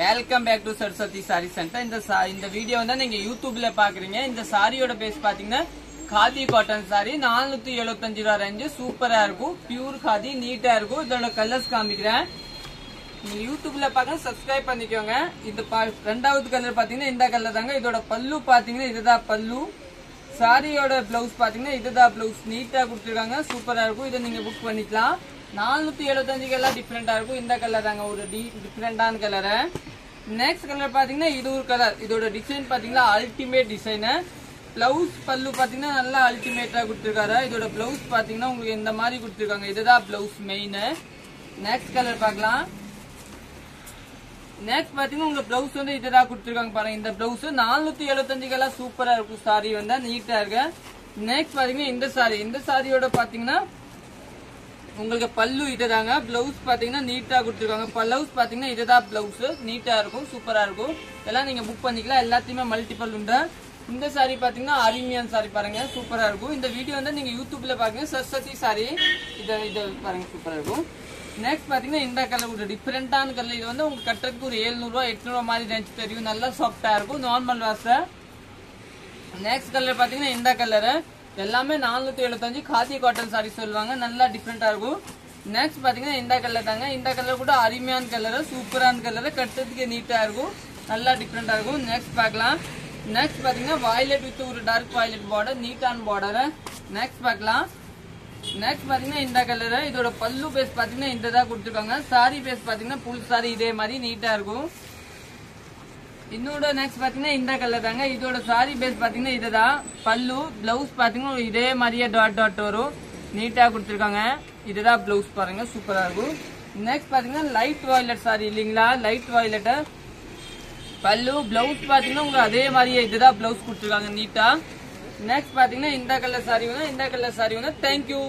Welcome back to Saraswati sari center. இந்த video வந்து நீங்க யூடியூப்ல பாக்குறீங்க. இந்த சாரியோட பேஸ் பாத்தீங்கன்னா காதி காட்டன் சாரி 475 ரூபா ரேஞ்சு. சூப்பரா இருக்கும், பியூர் காதி, நீட்டா இருக்கும். இதோட கலர்ஸ் காமிக்கிறேன். நீங்க யூடியூப்ல பாக்க சப்ஸ்கிரைப் பண்ணிக்கோங்க. இந்த ரெண்டாவது கலர் பாத்தீங்கன்னா இந்த கலர் தாங்க. இதோட பல்லு பாத்தீங்கன்னா இதுதான் பல்லு. சாரியோட பிளவுஸ் பாத்தீங்கன்னா இதுதான் பிளவுஸ். நீட்டா கொடுத்துருக்காங்க, சூப்பரா இருக்கும். இதை நீங்க புக் பண்ணிக்கலாம். 475 எல்லாம் டிஃப்ரெண்டா இருக்கும். இந்த கலர் தாங்க ஒரு டிஃப்ரெண்டான கலரு. நெக்ஸ்ட் கலர் பாத்தீங்கன்னா இது ஒரு கலர். இதோட டிசைன் பாத்தீங்கன்னா அல்டிமேட் டிசைனு. பிளவுஸ் பல்லு பாத்தீங்கன்னா நல்லா அல்டிமேட்டா கொடுத்துருக்காரு. இதோட பிளவுஸ் பாத்தீங்கன்னா உங்களுக்கு இந்த மாதிரி கொடுத்துருக்காங்க. இதுதான் பிளவுஸ் மெயின். நெக்ஸ்ட் கலர் பார்க்கலாம். நெக்ஸ்ட் பாத்தீங்கன்னா உங்க பிளவுஸ் வந்து இதுதான் கொடுத்துருக்காங்க பாருங்க. இந்த பிளவுஸ் 475 எல்லாம் சூப்பரா இருக்கும். சாரி வந்து நீட்டா இருக்கு. நெக்ஸ்ட் பாத்தீங்கன்னா இந்த சாரியோட பாத்தீங்கன்னா உங்களுக்கு பல்லு இதுதாங்க. பிளவுஸ் பாத்தீங்கன்னா நீட்டா கொடுத்துருக்காங்க. பிளவுஸ் பாத்தீங்கன்னா இதுதான் பிளவுஸ். நீட்டா இருக்கும், சூப்பரா இருக்கும். இதெல்லாம் நீங்க புக் பண்ணிக்கலாம். எல்லாத்தையுமே மல்டிபிள் உண்டு. இந்த சாரி பாத்தீங்கன்னா அருமையான சாரி பாருங்க, சூப்பரா இருக்கும். இந்த வீடியோ வந்து நீங்க யூடியூப்ல பாருங்க, சரஸ்வதி சாரி. இதை பாருங்க, சூப்பரா இருக்கும். நெக்ஸ்ட் பாத்தீங்கன்னா இந்த கலர் ஒரு டிஃபரெண்டான கலர். இது வந்து உங்களுக்கு கட்டுறதுக்கு ஒரு 700 ரூபா 800 ரூபா மாதிரி ரேஞ்ச் தெரியும். நல்லா சாஃப்டா இருக்கும், நார்மல் வாஷ. நெக்ஸ்ட் கலர் பாத்தீங்கன்னா இந்த கலரு. எல்லாமே 475 காதி காட்டன் சாரி சொல்லுவாங்க. நல்லா டிஃப்ரெண்டா இருக்கும். நெக்ஸ்ட் பாத்தீங்கன்னா இந்த கலர் தாங்க. இந்த கலர் கூட அருமையான கலரு, சூப்பரான கலரு, கட்டுறதுக்கு நீட்டா இருக்கும், நல்லா டிஃப்ரெண்டா இருக்கும். நெக்ஸ்ட் பார்க்கலாம். நெக்ஸ்ட் பாத்தீங்கன்னா வயலட் வித் ஒரு டார்க் வயலட் பார்டர், நீட்டான பார்டர். நெக்ஸ்ட் பார்க்கலாம். நெக்ஸ்ட் பாத்தீங்கன்னா இந்த கலரு. இதோட பல்லு பேஸ் பாத்தீங்கன்னா இந்த தான் கொடுத்துருக்காங்க. சாரி பேஸ் பாத்தீங்கன்னா புல் சாரி இதே மாதிரி நீட்டா இருக்கும். இன்னோட நெக்ஸ்ட் பாத்தீங்கன்னா இந்த கலர் தாங்க. இதோட சாரி பேஸ் பாத்தீங்கன்னா இதுதான் பல்லு. பிளவுஸ் பாத்தீங்கன்னா இதே மாதிரியே டாட் டாட் வரும், நீட்டா கொடுத்துருக்காங்க. இதுதான் பிளவுஸ் பாருங்க, சூப்பரா இருக்கும். நெக்ஸ்ட் பாத்தீங்கன்னா லைட் வயலட் சாரி இல்லீங்களா, லைட் வயலட் பல்லு. பிளவுஸ் பாத்தீங்கன்னா உங்களுக்கு அதே மாதிரியே இதுதான் பிளவுஸ் கொடுத்துருக்காங்க, நீட்டா. நெக்ஸ்ட் பாத்தீங்கன்னா இந்த கலர் சாரி வந்து தேங்க்யூ.